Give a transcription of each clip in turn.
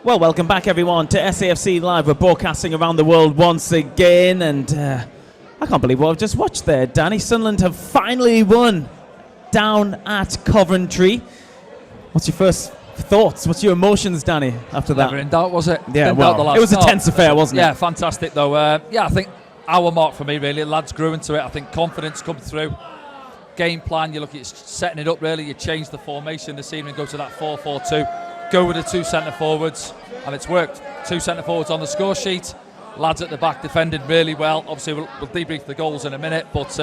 Well, welcome back everyone to SAFC Live. We're broadcasting around the world once again, and I can't believe what I've just watched there. Danny, Sunderland have finally won down at Coventry. What's your first thoughts? What's your emotions, Danny, after that? Never in doubt, was it? Yeah, well, it was a tense affair, wasn't it? Yeah, fantastic though. I think our mark for me really, lads grew into it. I think confidence come through. Game plan, you look at setting it up really, you change the formation this evening, go to that 4-4-2. Go with the two centre forwards, and it's worked. Two centre forwards on the score sheet. Lads at the back defended really well. Obviously, we'll debrief the goals in a minute, but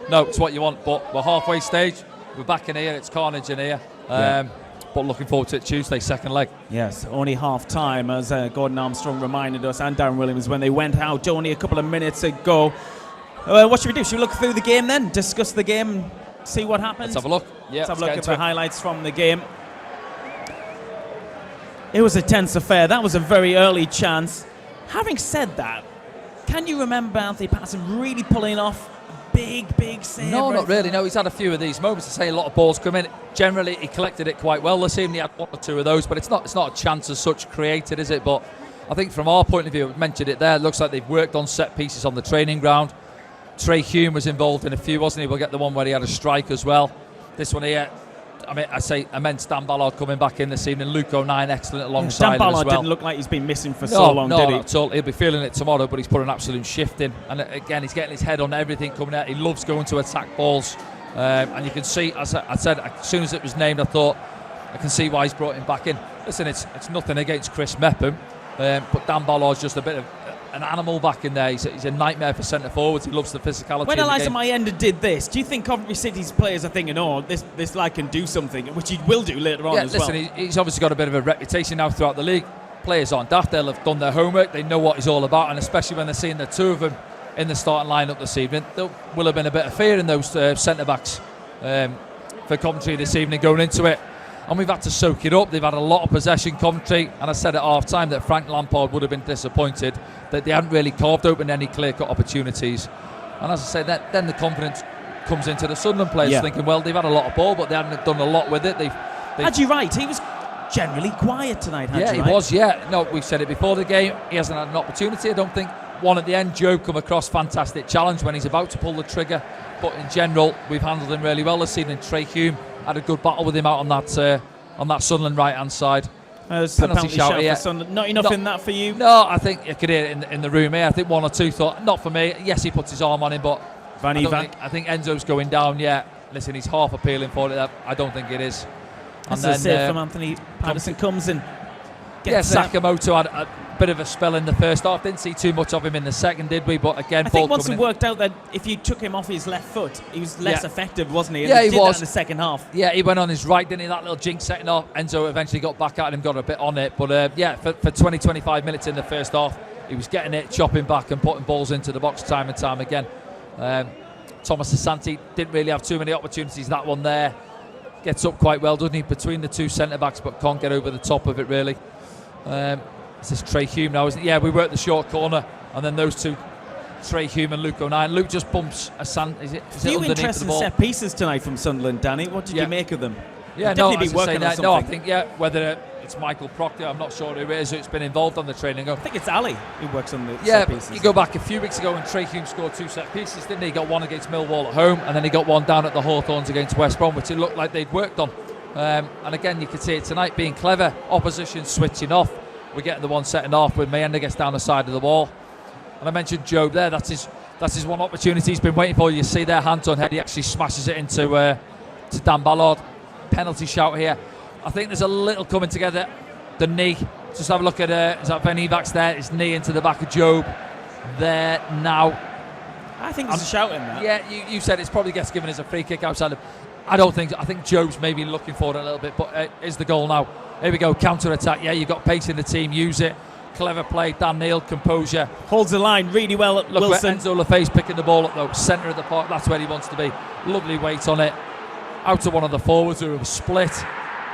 no, it's what you want. But we're halfway stage. We're back in here. It's carnage in here. But looking forward to it Tuesday, second leg. Yes, only half time, as Gordon Armstrong reminded us, and Darren Williams, when they went out only a couple of minutes ago. What should we do? Should we look through the game then? Discuss the game, see what happens? Let's have a look. Yeah, let's have a look at the highlights from the game. It was a tense affair. That was a very early chance. Having said that, can you remember Anthony Patterson really pulling off a big save? No, not really. No, he's had a few of these moments. I say a lot of balls come in. Generally, he collected it quite well this evening. He had one or two of those, but it's not a chance as such created, is it? But I think from our point of view, I've mentioned it there. It looks like they've worked on set pieces on the training ground. Trey Hume was involved in a few, wasn't he? We'll get the one where he had a strike as well. This one here. I mean, I say immense. Dan Ballard coming back in this evening. Luke O'Nien excellent alongside Dan Ballard as well. Didn't look like he's been missing for so long, did he? Not at all. He'll be feeling it tomorrow, but he's put an absolute shift in. And again, he's getting his head on everything coming out. He loves going to attack balls. And you can see, as I said, as soon as it was named, I thought, I can see why he's brought him back in. Listen, it's nothing against Chris Mepham, but Dan Ballard's just a bit of an animal back in there. He's a nightmare for centre forwards. He loves the physicality. When Eliza Mayenda did this, do you think Coventry City's players are thinking, oh, this lad can do something, which he will do later on as well? Listen, he's obviously got a bit of a reputation now throughout the league. Players aren't daft. They'll have done their homework. They know what he's all about, and especially when they're seeing the two of them in the starting lineup this evening, there will have been a bit of fear in those centre-backs for Coventry this evening going into it. And we've had to soak it up. They've had a lot of possession, Coventry, and I said at half-time that Frank Lampard would have been disappointed that they hadn't really carved open any clear-cut opportunities. And as I said, then the confidence comes into the Sunderland players, thinking, well, they've had a lot of ball, but they haven't done a lot with it. Had you right? He was generally quiet tonight, he was, No, we've said it before the game. He hasn't had an opportunity, I don't think. One at the end, Joe come across, fantastic challenge when he's about to pull the trigger. But in general, we've handled him really well this evening. Trey Hume had a good battle with him out on that Sunderland right-hand side. Penalty shout for Sunderland. Not enough in that for you? No, I think you could hear it in the room here. I think one or two thought, not for me. Yes, he puts his arm on him, but I think Enzo's going down. Yeah, listen, he's half appealing for it. I don't think it is. And then save from Anthony Patterson comes in. Sakamoto had a bit of a spell in the first half. Didn't see too much of him in the second, did we? But again, I think once it worked out that if you took him off his left foot, he was less effective, wasn't he? And he was that in the second half. Yeah, he went on his right, didn't he? That little jinx setting off. Enzo eventually got back at him, got a bit on it. But for 20-25 minutes in the first half, he was getting it, chopping back and putting balls into the box time and time again. Thomas Asante didn't really have too many opportunities. That one there gets up quite well, doesn't he, between the two centre backs, but can't get over the top of it really. This is Trey Hume now, isn't it? Yeah, we work the short corner, and then those two, Trey Hume and Luke O'Nien. Luke just bumps Asante. Is it underneath interesting the ball? Set pieces tonight from Sunderland, Danny. What did you make of them? Yeah, definitely been working on something. No, I think whether it's Michael Proctor, I'm not sure who it is, who's been involved on the training. I think it's Ali who works on the set pieces. You go back a few weeks ago when Trey Hume scored two set pieces, didn't he? He got one against Millwall at home, and then he got one down at the Hawthorns against West Brom, which it looked like they'd worked on. And again, you could see it tonight, being clever, opposition switching off. We're getting the one setting off when Mayenda gets down the side of the wall. And I mentioned Job there, that's his one opportunity he's been waiting for. You see there, hands on head, he actually smashes it into to Dan Ballard. Penalty shout here. I think there's a little coming together. The knee, just have a look at is that Ben Evacs there, his knee into the back of Job there now. I think there's a shout in that. Yeah, you said it's probably gets given as a free kick outside of. I think Job's maybe looking for it a little bit, but is the goal now. Here we go, counter-attack. Yeah, you've got pace in the team, use it. Clever play, Dan Neil, composure. Holds the line really well at Wilson. Look Enzo LaFace picking the ball up though, centre of the park, that's where he wants to be. Lovely weight on it. Out to one of the forwards who have split.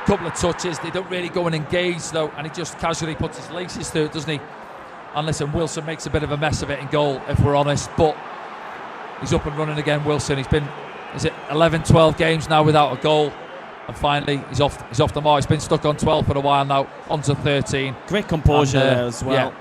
Couple of touches, they don't really go and engage though, and he just casually puts his laces through it, doesn't he? And listen, Wilson makes a bit of a mess of it in goal, if we're honest, but he's up and running again, Wilson. He's been, 11, 12 games now without a goal. And finally, he's off the mark. He's been stuck on 12 for a while now, onto 13. Great composure And, there as well.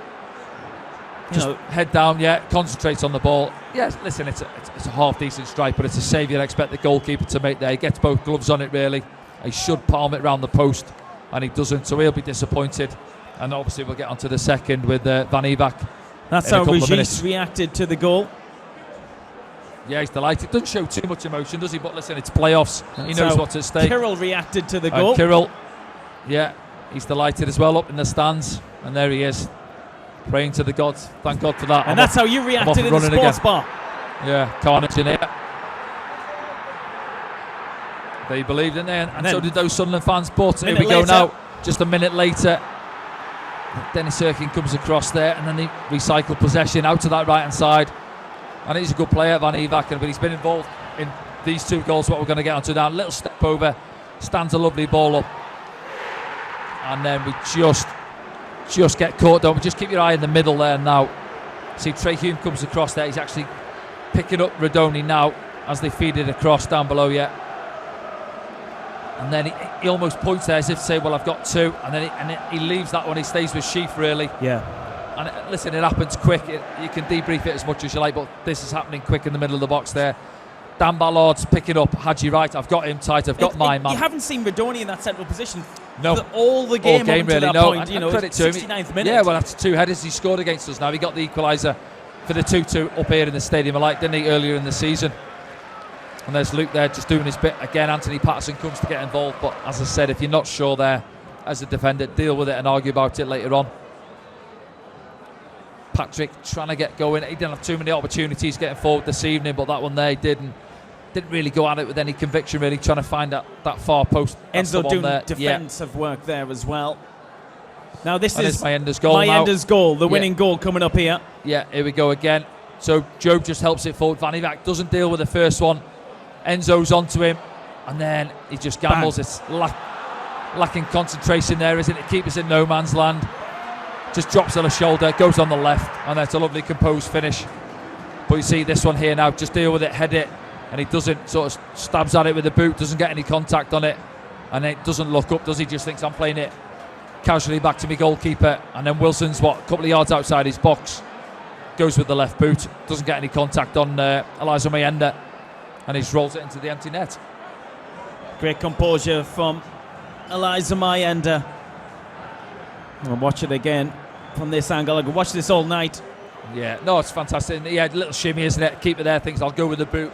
Just head down, concentrates on the ball. Yes, listen, it's a half-decent strike, but it's a save you'd expect the goalkeeper to make there. He gets both gloves on it, really. He should palm it round the post, and he doesn't, so he'll be disappointed. And obviously we'll get onto the second with Van Evac. That's how Regis reacted to the goal. Yeah, he's delighted. Doesn't show too much emotion, does he? But listen, it's playoffs. He knows what's at stake. Kirill reacted to the goal. Kirill, he's delighted as well up in the stands. And there he is, praying to the gods. Thank God for that. And that's how you reacted in the sports bar. Yeah, carnage in here. They believed, didn't they? And so did those Sunderland fans. But here we go now. Just a minute later, Dennis Erkin comes across there, and then he recycled possession out to that right-hand side. And he's a good player, Van Evac, but he's been involved in these 2 goals, what we're going to get onto now. Little step over, stands a lovely ball up. And then we just get caught, don't we? Just keep your eye in the middle there now. See, Trey Hume comes across there. He's actually picking up Radoni now as they feed it across down below, And then he almost points there as if to say, well, I've got 2. And then he leaves that one. He stays with Sheaf, really. Yeah. And listen, it happens quick. You can debrief it as much as you like, but this is happening quick in the middle of the box there. Dan Ballard's picking up Hadji right. I've got him tight. I've got my man. You haven't seen Radoni in that central position all the game up really. to that point. And credit to him. 69th minute. Yeah, well, after 2 headers he scored against us now. He got the equaliser for the 2-2 up here in the Stadium of Light, didn't he, earlier in the season? And there's Luke there just doing his bit. Again, Anthony Patterson comes to get involved. But as I said, if you're not sure there as a defender, deal with it and argue about it later on. Patrick trying to get going. He didn't have too many opportunities getting forward this evening, but that one there he didn't really go at it with any conviction, really, trying to find that far post. Enzo doing defensive work there as well. Now this is Mayenda's goal. Mayenda's goal, the winning goal coming up here. Yeah, here we go again. So Job just helps it forward. Van Evac doesn't deal with the first one. Enzo's onto him, and then he just gambles. It's lacking concentration there, isn't it? Keep us in no man's land. Just drops on the shoulder, goes on the left, and that's a lovely composed finish. But you see this one here now, just deal with it, head it, and he doesn't, sort of stabs at it with the boot, doesn't get any contact on it, and it doesn't look up, does he? Just thinks I'm playing it casually back to my goalkeeper, and then Wilson's a couple of yards outside his box, goes with the left boot, doesn't get any contact on Eliza Mayenda, and he just rolls it into the empty net. Great composure from Eliza Mayenda. I'll watch it again from this angle. I could watch this all night. Yeah, no, it's fantastic. Yeah, little shimmy, isn't it? Keeper there thinks I'll go with the boot.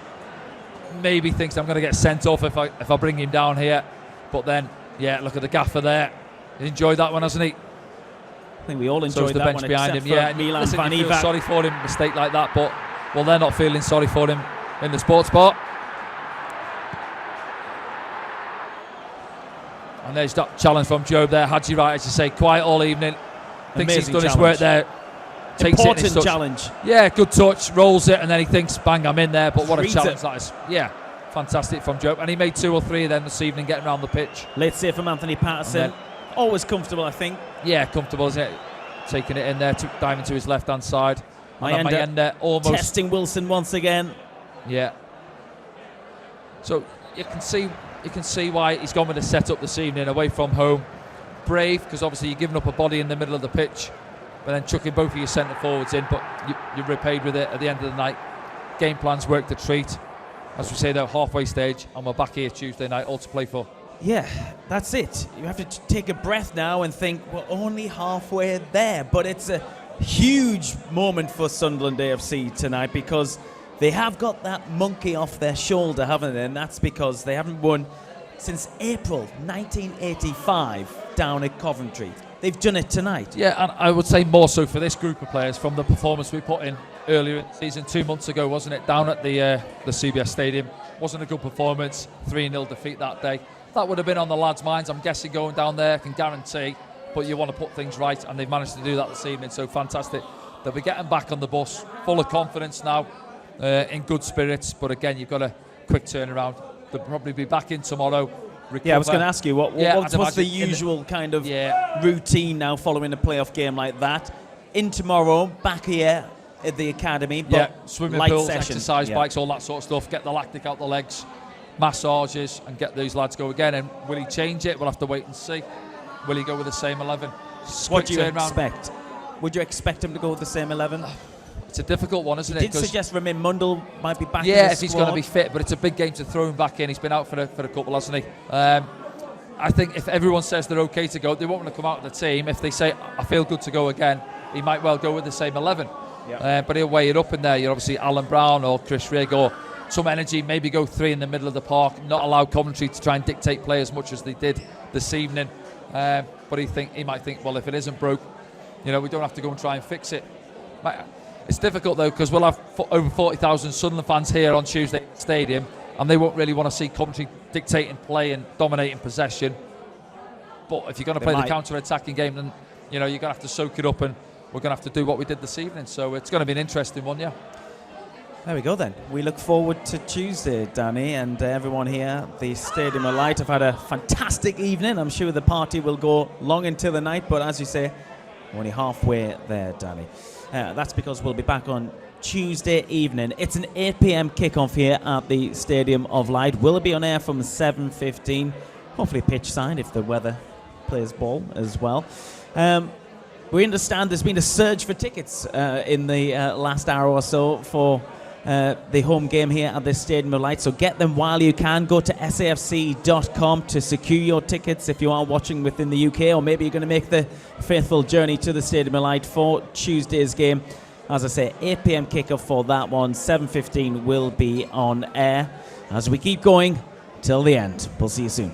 Maybe thinks I'm going to get sent off if I bring him down here. But then, look at the gaffer there. He enjoyed that one, hasn't he? I think we all enjoyed the that bench one behind him. Yeah, Milan listen, Van you feel Evac. sorry for him, mistake like that, but well, they're not feeling sorry for him in the sports bar. And there's that challenge from Job there. Hadji right, as you say, quiet all evening. Thinks he's done his work there. Takes Important it in his challenge. Yeah, good touch, rolls it, and then he thinks, bang, I'm in there. But what a challenge that is. Yeah, fantastic from Job. And he made 2 or 3 of them this evening getting around the pitch. Let's see from Anthony Patterson. Always comfortable, I think. Yeah, comfortable, isn't it? Taking it in there, diving to his left-hand side. Mayenda almost testing Wilson once again. Yeah. So you can see why he's gone with a set-up this evening away from home. Brave, because obviously you're giving up a body in the middle of the pitch, but then chucking both of your centre forwards in, but you're repaid with it at the end of the night. Game plans work the treat. As we say, they're halfway stage, and we're back here Tuesday night, all to play for. Yeah, that's it. You have to take a breath now and think, we're only halfway there. But it's a huge moment for Sunderland AFC tonight, because they have got that monkey off their shoulder, haven't they? And that's because they haven't won since April 1985 down at Coventry. They've done it tonight. Yeah, and I would say more so for this group of players from the performance we put in earlier in the season, 2 months ago, wasn't it? Down at the CBS Stadium. Wasn't a good performance, 3-0 defeat that day. That would have been on the lads' minds, I'm guessing, going down there, I can guarantee. But you want to put things right, and they've managed to do that this evening, so fantastic. They'll be getting back on the bus, full of confidence now, in good spirits. But again, you've got a quick turnaround. They'll probably be back in tomorrow. Recover. Yeah, I was going to ask you, what's the usual kind of routine now following a playoff game like that? In tomorrow, back here at the academy, but swimming light pools, session. exercise bikes, all that sort of stuff. Get the lactic out the legs, massages and get these lads go again. And will he change it? We'll have to wait and see. Will he go with the same 11? What do you expect? Would you expect him to go with the same 11? It's a difficult one, isn't it? He did suggest Ramin Mundal might be back in yeah, the if he's squad. going to be fit, but it's a big game to throw him back in. He's been out for a couple, hasn't he? I think if everyone says they're okay to go, they won't want to come out of the team. If they say, I feel good to go again, he might well go with the same 11. Yeah. But he'll weigh it up in there. You're obviously Alan Brown or Chris Rigg or some energy, maybe go 3 in the middle of the park, not allow Coventry to try and dictate play as much as they did this evening. But he might think, well, if it isn't broke, we don't have to go and try and fix it. It's difficult though, because we'll have over 40,000 Sunderland fans here on Tuesday Stadium, and they won't really want to see Coventry dictating play and dominating possession. But if you're going to play the counter-attacking game, then you're going to have to soak it up, and we're going to have to do what we did this evening. So it's going to be an interesting one, yeah. There we go then. We look forward to Tuesday, Danny, and everyone here at the Stadium of Light have had a fantastic evening. I'm sure the party will go long into the night, but as you say, only halfway there, Danny. That's because we'll be back on Tuesday evening. It's an 8 p.m. kickoff here at the Stadium of Light. We'll be on air from 7:15, hopefully pitch side if the weather plays ball as well. We understand there's been a surge for tickets in the last hour or so for the home game here at the Stadium of Light, so get them while you can. Go to safc.com to secure your tickets if you are watching within the UK, or maybe you're going to make the faithful journey to the Stadium of Light for Tuesday's game. As I say, 8 p.m. kickoff for that one. 7:15 will be on air as we keep going till the end. We'll see you soon.